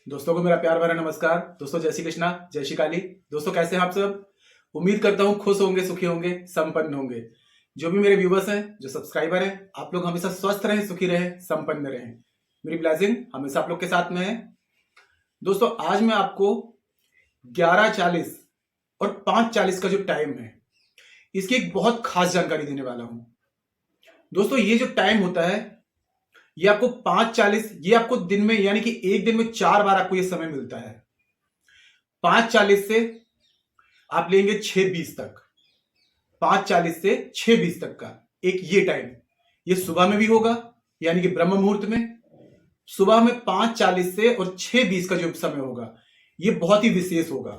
दोस्तों को मेरा प्यार भरा नमस्कार। दोस्तों जय श्री कृष्णा, जय श्री काली। दोस्तों कैसे हैं आप सब? उम्मीद करता हूं खुश होंगे, सुखी होंगे, संपन्न होंगे। जो भी मेरे व्यूवर्स हैं, जो सब्सक्राइबर हैं, आप लोग हमेशा स्वस्थ रहें, सुखी रहें, संपन्न रहें। मेरी ब्लेसिंग हमेशा आप लोग के साथ में है। दोस्तों आज मैं आपको 11:40 और 5:40 का जो टाइम है, इसकी एक बहुत खास जानकारी देने वाला हूं। दोस्तों ये जो टाइम होता है, ये आपको 5:40, ये आपको दिन में यानी कि एक दिन में 4 बार आपको ये समय मिलता है। 5:40 से आप लेंगे 6:20 तक। 5:40 से 6:20 तक का एक ये टाइम, ये सुबह में भी होगा यानी कि ब्रह्म मुहूर्त में। सुबह में 5:40 से और 6:20 का जो समय होगा, ये बहुत ही विशेष होगा।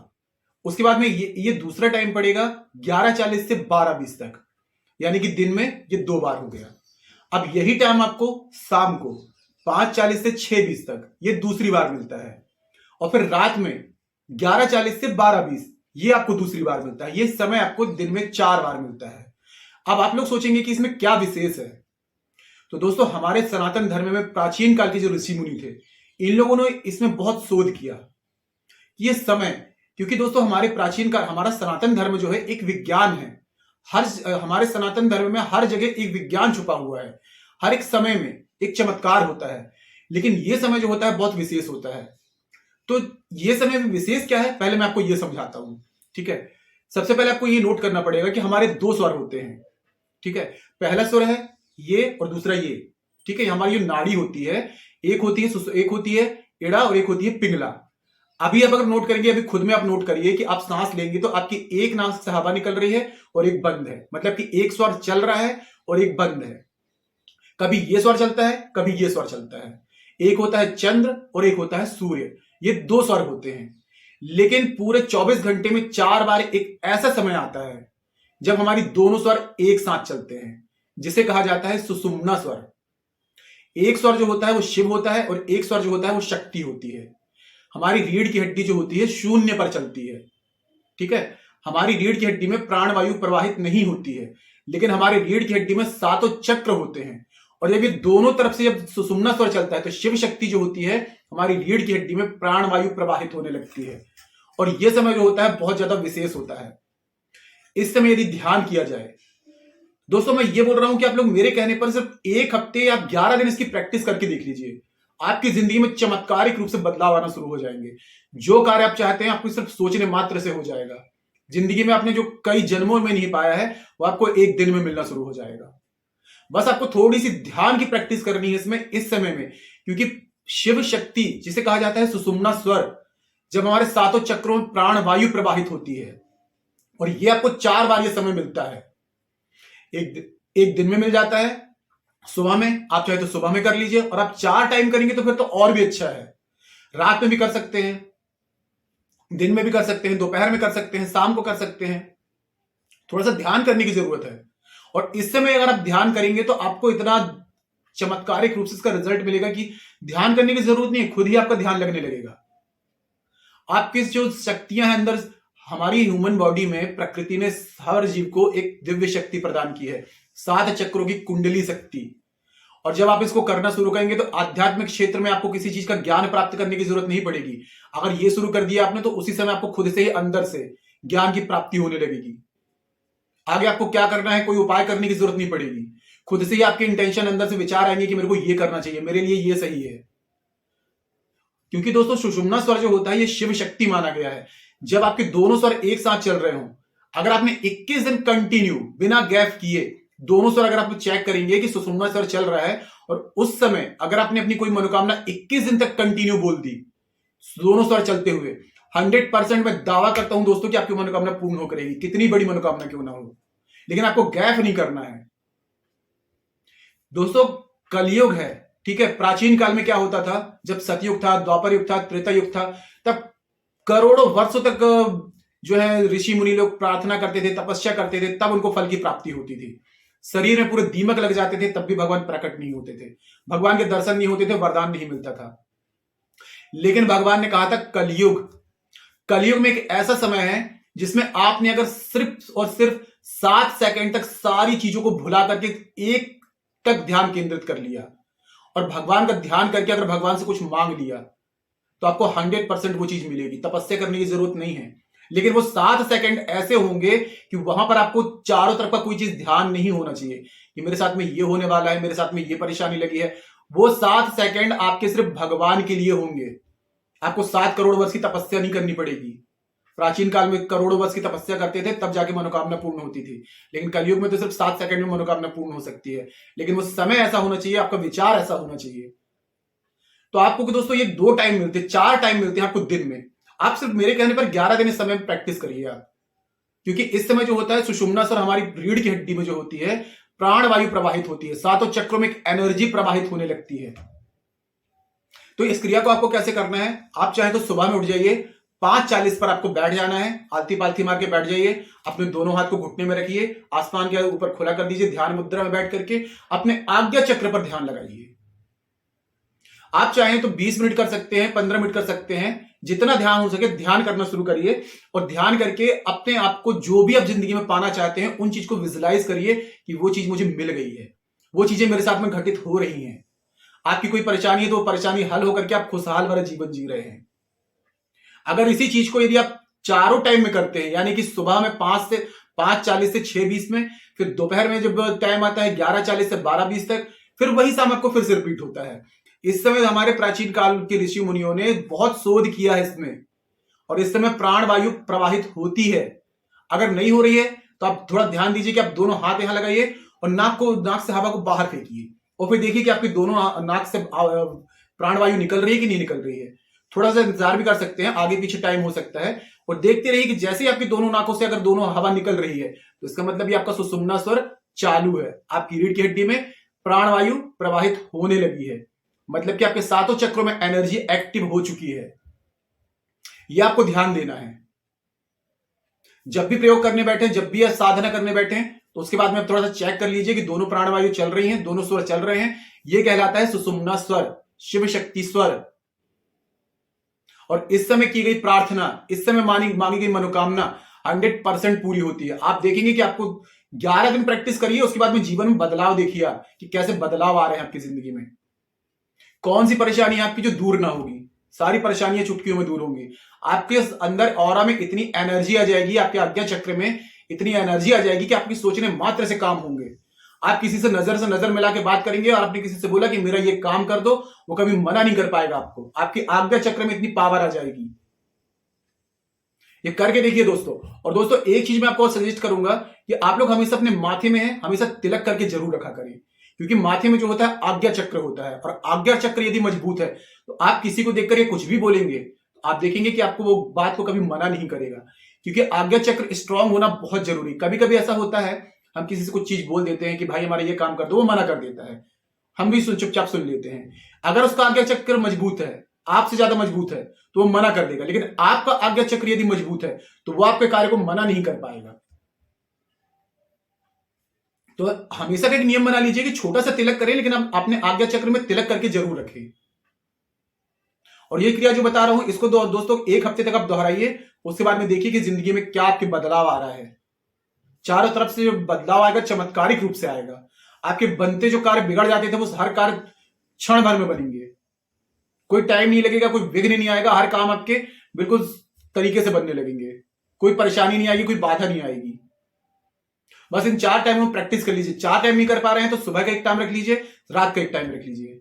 उसके बाद में ये दूसरा टाइम पड़ेगा 11:40 से 12:20 तक, यानी कि दिन में ये 2 बार हो गया। अब यही टाइम आपको शाम को 5:40 से 6:20 तक ये दूसरी बार मिलता है। और फिर रात में 11:40 से 12:20 ये आपको दूसरी बार मिलता है। ये समय आपको दिन में 4 बार मिलता है। अब आप लोग सोचेंगे कि इसमें क्या विशेष है। तो दोस्तों हमारे सनातन धर्म में प्राचीन काल के जो ऋषि मुनि थे, इन लोगों ने इसमें बहुत शोध किया कि ये समय, क्योंकि दोस्तों हमारे प्राचीन काल, हमारा सनातन धर्म जो है एक विज्ञान है। हमारे सनातन धर्म में हर जगह एक विज्ञान छुपा हुआ है। हर एक समय में एक चमत्कार होता है, लेकिन यह समय जो होता है बहुत विशेष होता है। तो यह समय विशेष क्या है, पहले मैं आपको यह समझाता हूं। ठीक है, सबसे पहले आपको यह नोट करना पड़ेगा कि हमारे 2 स्वर होते हैं। ठीक है, पहला स्वर है ये और दूसरा ये। ठीक है, हमारी जो नाड़ी होती है, एक होती है एड़ा और एक होती है पिंगला। अभी आप अगर नोट करेंगे, अभी खुद में आप नोट करिए कि आप सांस लेंगे तो आपकी एक नाक से हवा निकल रही है और एक बंद है, मतलब कि एक स्वर चल रहा है और एक बंद है। कभी ये स्वर चलता है, कभी ये स्वर चलता है। एक होता है चंद्र और एक होता है सूर्य, ये 2 स्वर होते हैं। लेकिन पूरे 24 घंटे में 4 बार एक ऐसा समय आता है जब हमारी दोनों स्वर एक साथ चलते हैं, जिसे कहा जाता है सुषुम्ना स्वर। एक स्वर जो होता है वो शिव होता है और एक स्वर जो होता है वो शक्ति होती है। हमारी रीढ़ की हड्डी जो होती है 0 पर चलती है। ठीक है, हमारी रीढ़ की हड्डी में प्राणवायु प्रवाहित नहीं होती है, लेकिन हमारी रीढ़ की हड्डी में 7 चक्र होते हैं। और जब ये दोनों तरफ से जब सुषुम्ना स्वर चलता है तो शिव शक्ति जो होती है हमारी रीढ़ की हड्डी में प्राणवायु प्रवाहित होने लगती है। और यह समय जो होता है बहुत ज्यादा विशेष होता है। इस समय यदि ध्यान किया जाए, दोस्तों मैं ये बोल रहा हूं कि आप लोग मेरे कहने पर सिर्फ 1 हफ्ते या 11 दिन इसकी प्रैक्टिस करके देख लीजिए, आपकी जिंदगी में चमत्कारिक रूप से बदलाव आना शुरू हो जाएंगे। जो कार्य आप चाहते हैं आपको सिर्फ सोचने मात्र से हो जाएगा। जिंदगी में आपने जो कई जन्मों में नहीं पाया है वो आपको एक दिन में मिलना शुरू हो जाएगा। बस आपको थोड़ी सी ध्यान की प्रैक्टिस करनी है इसमें, इस समय में, क्योंकि शिव शक्ति जिसे कहा जाता है सुषुम्ना स्वर, जब हमारे 7 चक्रों में प्राण वायु प्रवाहित होती है, और ये आपको 4 बार ये समय मिलता है। एक दिन में मिल जाता है, सुबह में, आप चाहे तो सुबह में कर लीजिए, और आप 4 टाइम करेंगे तो फिर तो और भी अच्छा है। रात में भी कर सकते हैं, दिन में भी कर सकते हैं, दोपहर में कर सकते हैं, शाम को कर सकते हैं। थोड़ा सा ध्यान करने की जरूरत है। और इस समय अगर आप ध्यान करेंगे तो आपको इतना चमत्कारिक रूप से इसका रिजल्ट मिलेगा कि ध्यान करने की जरूरत नहीं है, खुद ही आपका ध्यान लगने लगेगा। आपकी जो शक्तियां हैं अंदर, हमारी ह्यूमन बॉडी में प्रकृति ने हर जीव को एक दिव्य शक्ति प्रदान की है, 7 चक्रों की कुंडली शक्ति। और जब आप इसको करना शुरू करेंगे तो आध्यात्मिक क्षेत्र में आपको किसी चीज का ज्ञान प्राप्त करने की जरूरत नहीं पड़ेगी। अगर ये शुरू कर दिया आपने तो उसी समय आपको खुद से ही अंदर से ज्ञान की प्राप्ति होने लगेगी। आगे आपको क्या करना है, कोई उपाय करने की जरूरत नहीं पड़ेगी। खुद से ही आपके इंटेंशन अंदर से विचार आएंगे कि मेरे को ये करना चाहिए, मेरे लिए ये सही है। क्योंकि दोस्तों सुषुम्ना स्वर जो होता है ये शिव शक्ति माना गया है। जब आपके दोनों स्वर एक साथ चल रहे हो, अगर आपने 21 दिन कंटिन्यू बिना गैप किए दोनों स्वर अगर आप चेक करेंगे कि सुषुम्ना स्वर चल रहा है, और उस समय अगर आपने अपनी कोई मनोकामना 21 दिन तक कंटिन्यू बोल दी दोनों स्वर चलते हुए, 100% मैं दावा करता हूं दोस्तों कि आपकी मनोकामना पूर्ण हो करेगी, कितनी बड़ी मनोकामना क्यों ना हो। लेकिन आपको गैप नहीं करना है। दोस्तों कलयुग है, ठीक है। प्राचीन काल में क्या होता था, जब सतयुग था, द्वापर युग था, त्रेता युग था, तब करोड़ों वर्षों तक जो है ऋषि मुनि लोग प्रार्थना करते थे, तपस्या करते थे, तब उनको फल की प्राप्ति होती थी। शरीर में पूरे दीमक लग जाते थे, तब भी भगवान प्रकट नहीं होते थे, भगवान के दर्शन नहीं होते थे, वरदान नहीं मिलता था। लेकिन भगवान ने कहा था कलयुग में एक ऐसा समय है जिसमें आपने अगर सिर्फ और सिर्फ 7 सेकंड तक सारी चीजों को भुला करके एक तक ध्यान केंद्रित कर लिया, और भगवान का ध्यान करके अगर भगवान से कुछ मांग लिया, तो आपको 100% वो चीज मिलेगी, तपस्या करने की जरूरत नहीं है। लेकिन वो 7 सेकंड ऐसे होंगे कि वहां पर आपको चारों तरफ का कोई चीज ध्यान नहीं होना चाहिए कि मेरे साथ में ये होने वाला है, मेरे साथ में ये परेशानी लगी है। वो 7 सेकंड आपके सिर्फ भगवान के लिए होंगे। आपको 7 करोड़ वर्ष की तपस्या नहीं करनी पड़ेगी। प्राचीन काल में करोड़ों वर्ष की तपस्या करते थे, तब जाके मनोकामना पूर्ण होती थी। लेकिन कलयुग में तो सिर्फ 7 सेकंड में मनोकामना पूर्ण हो सकती है। लेकिन वो समय ऐसा होना चाहिए, आपका विचार ऐसा होना चाहिए। तो आपको दोस्तों ये 2 टाइम मिलते हैं, 4 टाइम मिलते हैं आपको दिन में। आप सिर्फ मेरे कहने पर 11 दिन इस समय में प्रैक्टिस करिए आप, क्योंकि इस समय जो होता है सुषुम्ना स्वर हमारी रीढ़ की हड्डी में जो होती है, प्राण वायु प्रवाहित होती है, सातों चक्रों में एक एनर्जी प्रवाहित होने लगती है। तो इस क्रिया को आपको कैसे करना है, आप चाहे तो सुबह में उठ जाइए, 5:40 पर आपको बैठ जाना है, आलती पालती मार के बैठ जाइए, अपने दोनों हाथ को घुटने में रखिए, आसमान के ऊपर खुला कर दीजिए, ध्यान मुद्रा में बैठ करके अपने आज्ञा चक्र पर ध्यान लगाइए। आप चाहें तो 20 मिनट कर सकते हैं, 15 मिनट कर सकते हैं, जितना ध्यान हो सके ध्यान करना शुरू करिए। और ध्यान करके अपने आप को जो भी आप जिंदगी में पाना चाहते हैं उन चीज को विजुलाइज करिए कि वो चीज मुझे मिल गई है, वो चीजें मेरे साथ में घटित हो रही हैं। आपकी कोई परेशानी है तो वो परेशानी हल होकर के आप खुशहाल भरा जीवन जी रहे हैं। अगर इसी चीज को यदि आप चारों टाइम में करते हैं, यानी कि सुबह में 5:40 से 6:20 में, फिर दोपहर में जब टाइम आता है 11:40 से 12:20 तक, फिर वही शाम आपको फिर से रिपीट होता है। इस समय हमारे प्राचीन काल के ऋषि मुनियों ने बहुत शोध किया है इसमें, और इस समय प्राण वायु प्रवाहित होती है। अगर नहीं हो रही है तो आप थोड़ा ध्यान दीजिए कि आप दोनों हाथ यहां लगाइए और नाक से हवा को बाहर फेंकिए, और फिर देखिए कि आपकी दोनों नाक से प्राण वायु निकल रही है कि नहीं निकल रही है। थोड़ा सा इंतजार भी कर सकते हैं, आगे पीछे टाइम हो सकता है, और देखते रहिए कि जैसे ही आपकी दोनों नाकों से अगर दोनों हवा निकल रही है तो इसका मतलब ये आपका सुषुम्ना स्वर चालू है, आपकी रीढ़ की हड्डी में प्राण वायु प्रवाहित होने लगी है, मतलब कि आपके सातों चक्रों में एनर्जी एक्टिव हो चुकी है। यह आपको ध्यान देना है। जब भी प्रयोग करने बैठे, जब भी साधना करने बैठे, तो उसके बाद में आप थोड़ा सा चेक कर लीजिए कि दोनों प्राण वायु चल रही हैं, दोनों स्वर चल रहे हैं। यह कहलाता है सुषुम्ना स्वर, शिव शक्ति स्वर। और इस समय की गई प्रार्थना, इस समय मांगी गई मनोकामना 100% पूरी होती है। आप देखेंगे कि आपको 11 दिन प्रैक्टिस करिए, उसके बाद में जीवन में बदलाव देखिए आप कि कैसे बदलाव आ रहे हैं आपकी जिंदगी में। कौन सी परेशानी आपकी जो दूर ना होगी, सारी परेशानियां चुटकियों में दूर होंगी। आपके अंदर ऑरा में इतनी एनर्जी आ जाएगी, आपके आज्ञा चक्र में इतनी एनर्जी आ जाएगी कि आपकी सोचने मात्र से काम होंगे। आप किसी से नजर मिला के बात करेंगे और आपने किसी से बोला कि मेरा ये काम कर दो, वो कभी मना नहीं कर पाएगा आपको। आपकी आज्ञा चक्र में इतनी पावर आ जाएगी। ये करके देखिए दोस्तों। और दोस्तों एक चीज मैं आपको सजेस्ट करूंगा कि आप लोग हमेशा अपने माथे में हमेशा तिलक करके जरूर रखा करें, क्योंकि माथे में जो होता है आज्ञा चक्र होता है, और आज्ञा चक्र यदि मजबूत है तो आप किसी को देखकर ये कुछ भी बोलेंगे तो आप देखेंगे कि आपको वो बात को कभी मना नहीं करेगा, क्योंकि आज्ञा चक्र स्ट्रांग होना बहुत जरूरी। कभी कभी ऐसा होता है हम किसी से कुछ चीज बोल देते हैं कि भाई हमारा ये काम कर दो, वो मना कर देता है, हम भी चुपचाप सुन लेते हैं। अगर उसका आज्ञा चक्र मजबूत है, आपसे ज्यादा मजबूत है, तो वो मना कर देगा। लेकिन आपका आज्ञा चक्र यदि मजबूत है तो वो आपके कार्य को मना नहीं कर पाएगा। तो हमेशा का एक नियम बना लीजिए कि छोटा सा तिलक करें, लेकिन आप अपने आज्ञा चक्र में तिलक करके जरूर रखें। और ये क्रिया जो बता रहा हूं इसको दोस्तों 1 हफ्ते तक आप दोहराइए, उसके बाद में देखिए कि जिंदगी में क्या आपके बदलाव आ रहा है। चारों तरफ से जो बदलाव आएगा चमत्कारिक रूप से आएगा। आपके बनते जो कार्य बिगड़ जाते थे वो हर कार्य क्षण भर में बनेंगे। कोई टाइम नहीं लगेगा, कोई विघ्न नहीं आएगा, हर काम आपके बिल्कुल तरीके से बनने लगेंगे, कोई परेशानी नहीं आएगी, कोई बाधा नहीं आएगी। बस इन 4 टाइम में प्रैक्टिस कर लीजिए। 4 टाइम नहीं कर पा रहे हैं तो सुबह का एक टाइम रख लीजिए, रात का एक टाइम रख लीजिए।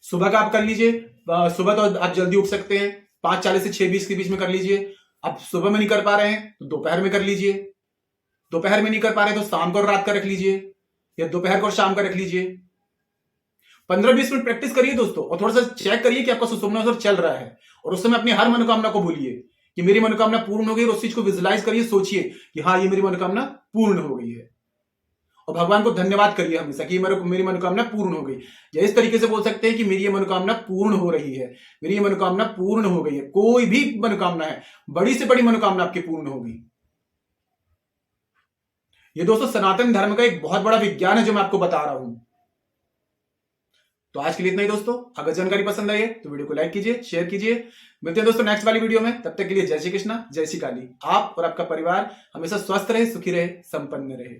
सुबह का आप कर लीजिए, सुबह तो आप जल्दी उठ सकते हैं, 5:40 से 6:20 के बीच में कर लीजिए। अब सुबह में नहीं कर पा रहे हैं तो दोपहर में कर लीजिए, दोपहर में नहीं कर पा रहे हैं तो शाम को और रात का रख लीजिए, या दोपहर को और शाम का रख लीजिए। 15-20 मिनट प्रैक्टिस करिए दोस्तों, और थोड़ा सा चेक करिए कि आपका सुषुम्ना स्वर चल रहा है। और उस समय अपनी हर मनोकामना को बोलिए कि मेरी मनोकामना पूर्ण हो गई, और उस चीज को विजुलाइज करिए, सोचिए कि हाँ ये मेरी मनोकामना पूर्ण हो गई है। और भगवान को धन्यवाद करिए हमेशा कि मेरी मनोकामना पूर्ण हो गई। या इस तरीके से बोल सकते हैं कि मेरी ये मनोकामना पूर्ण हो रही है, मेरी ये मनोकामना पूर्ण हो गई है। कोई भी मनोकामना है, बड़ी से बड़ी मनोकामना आपकी पूर्ण होगी। ये दोस्तों सनातन धर्म का एक बहुत बड़ा विज्ञान है जो मैं आपको बता रहा हूं। तो आज के लिए इतना ही दोस्तों। अगर जानकारी पसंद आई है तो वीडियो को लाइक कीजिए, शेयर कीजिए। मिलते हैं दोस्तों नेक्स्ट वाली वीडियो में। तब तक के लिए जय श्री कृष्णा, जय श्री काली। आप और आपका परिवार हमेशा स्वस्थ रहे, सुखी रहे, संपन्न रहे।